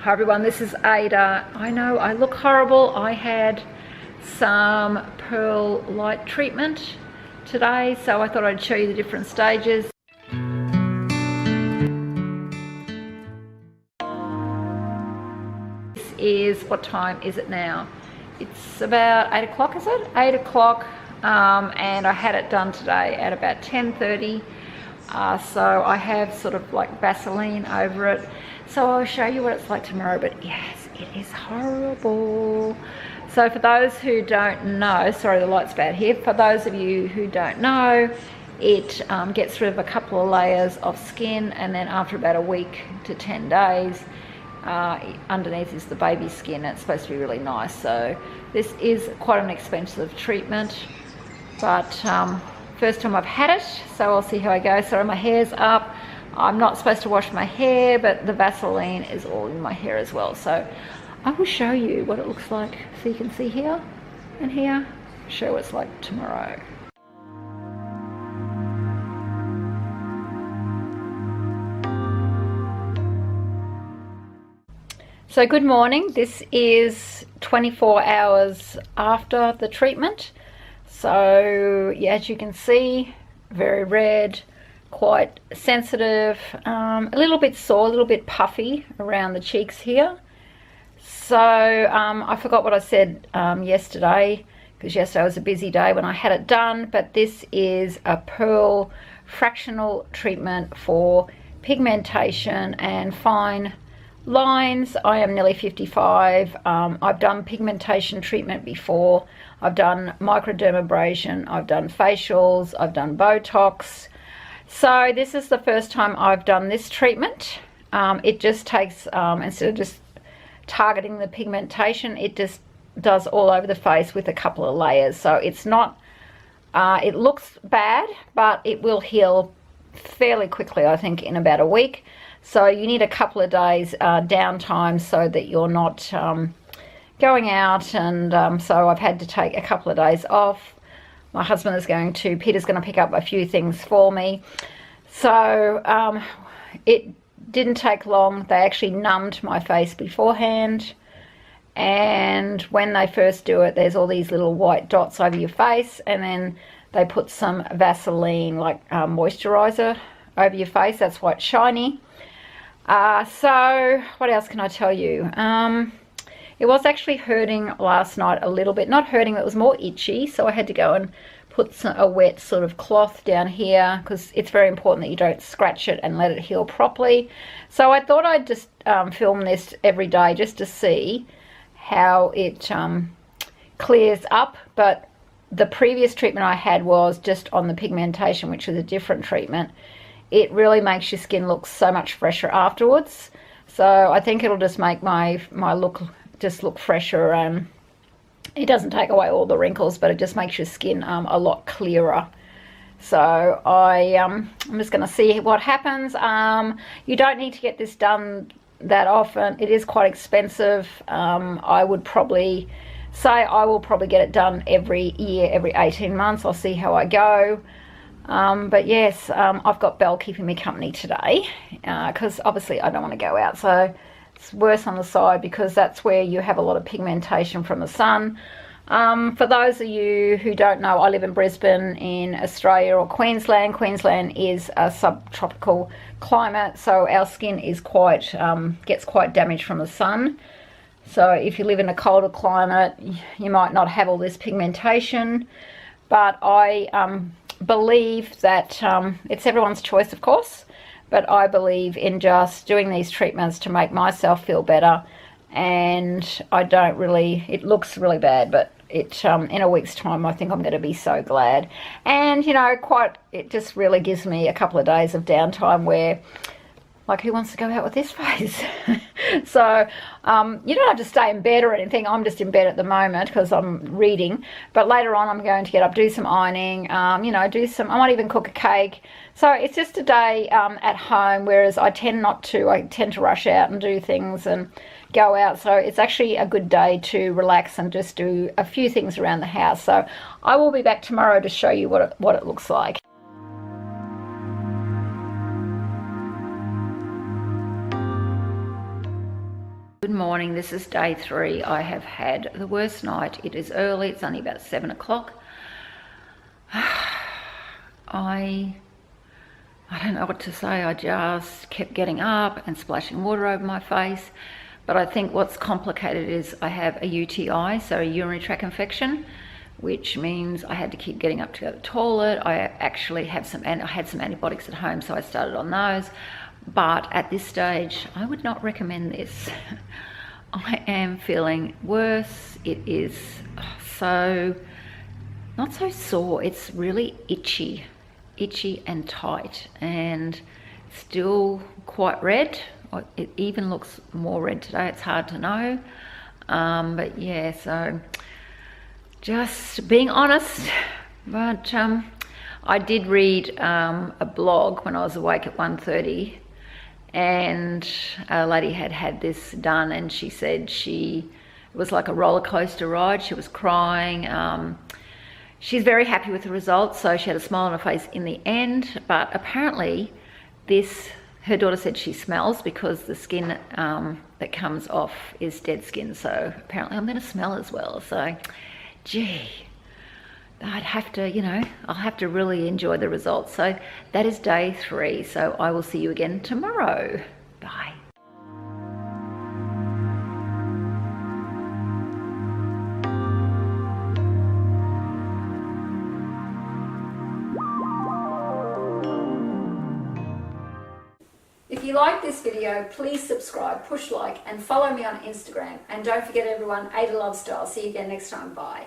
Hi everyone, this is Ada. I know I look horrible. I had some Pearl light treatment today, so I thought I'd show you the different stages. This is, what time is it now? It's about 8 o'clock, is it? 8 o'clock, and I had it done today at about 10:30. So I have sort of like Vaseline over it. So I'll show you what it's like tomorrow, but yes, it is horrible. So for those who don't know, sorry the light's bad here, for those of you who don't know, it gets rid of a couple of layers of skin, and then after about a week to 10 days, underneath is the baby skin. It's supposed to be really nice. So this is quite an expensive treatment, but first time I've had it, so I'll see how I go. So my hair's up. I'm not supposed to wash my hair, but the Vaseline is all in my hair as well. So I will show you what it looks like. So you can see here and here. Show you what it's like tomorrow. So good morning. This is 24 hours after the treatment. So yeah, as you can see, very red, quite sensitive, a little bit sore, a little bit puffy around the cheeks here. So I forgot what I said yesterday, because yesterday was a busy day when I had it done, but this is a Pearl Fractional Treatment for pigmentation and fine lines. I am nearly 55. I've done pigmentation treatment before. I've done microdermabrasion, I've done facials, I've done Botox. So this is the first time I've done this treatment. It just takes, instead of just targeting the pigmentation, it just does all over the face with a couple of layers. So it's not, it looks bad, but it will heal fairly quickly, I think, in about a week. So you need a couple of days downtime so that you're not going out, and so I've had to take a couple of days off. My husband is Peter's going to pick up a few things for me. So it didn't take long. They actually numbed my face beforehand, and when they first do it, there's all these little white dots over your face, and then they put some Vaseline, like moisturizer, over your face. That's why it's shiny. So what else can I tell you? It was actually hurting last night a little bit. Not hurting, it was more itchy. So I had to go and put a wet sort of cloth down here, because it's very important that you don't scratch it and let it heal properly. So I thought I'd just film this every day just to see how it clears up. But the previous treatment I had was just on the pigmentation, which was a different treatment. It really makes your skin look so much fresher afterwards. So I think it'll just make my look just look fresher. It doesn't take away all the wrinkles, but it just makes your skin a lot clearer. So I'm just going to see what happens. You don't need to get this done that often. It is quite expensive. I would probably say I will probably get it done every year, every 18 months. I'll see how I go. But yes, I've got Belle keeping me company today, because obviously I don't want to go out. So it's worse on the side, because that's where you have a lot of pigmentation from the sun. For those of you who don't know, I live in Brisbane in Australia, or Queensland. Queensland is a subtropical climate, so our skin is quite gets quite damaged from the sun. So if you live in a colder climate, you might not have all this pigmentation. But I believe that it's everyone's choice, of course, but I believe in just doing these treatments to make myself feel better. And I don't really, it looks really bad, but it in a week's time I think I'm going to be so glad. And you know, it just really gives me a couple of days of downtime where, like, who wants to go out with this face? So you don't have to stay in bed or anything. I'm just in bed at the moment because I'm reading, but later on I'm going to get up, do some ironing, you know, I might even cook a cake. So it's just a day at home, whereas I tend to rush out and do things and go out. So it's actually a good day to relax and just do a few things around the house. So I will be back tomorrow to show you what it looks like. Good morning, this is day 3. I have had the worst night. It is early, it's only about 7 o'clock. I don't know what to say. I just kept getting up and splashing water over my face. But I think what's complicated is I have a UTI, so a urinary tract infection, which means I had to keep getting up to go to the toilet. I actually have I had some antibiotics at home, so I started on those. But at this stage, I would not recommend this. I am feeling worse. It is not so sore, it's really itchy and tight, and still quite red. It even looks more red today, it's hard to know. But yeah, so just being honest. But I did read a blog when I was awake at 1:30, and a lady had this done, and she said it was like a roller coaster ride. She was crying. She's very happy with the results, so she had a smile on her face in the end. But apparently her daughter said she smells because the skin that comes off is dead skin, so apparently I'm going to smell as well. So gee, I'd have to, I'll have to really enjoy the results. So that is day 3. So I will see you again tomorrow. Bye. If you like this video, please subscribe, push like, and follow me on Instagram. And don't forget everyone, Ada Love Style. See you again next time. Bye.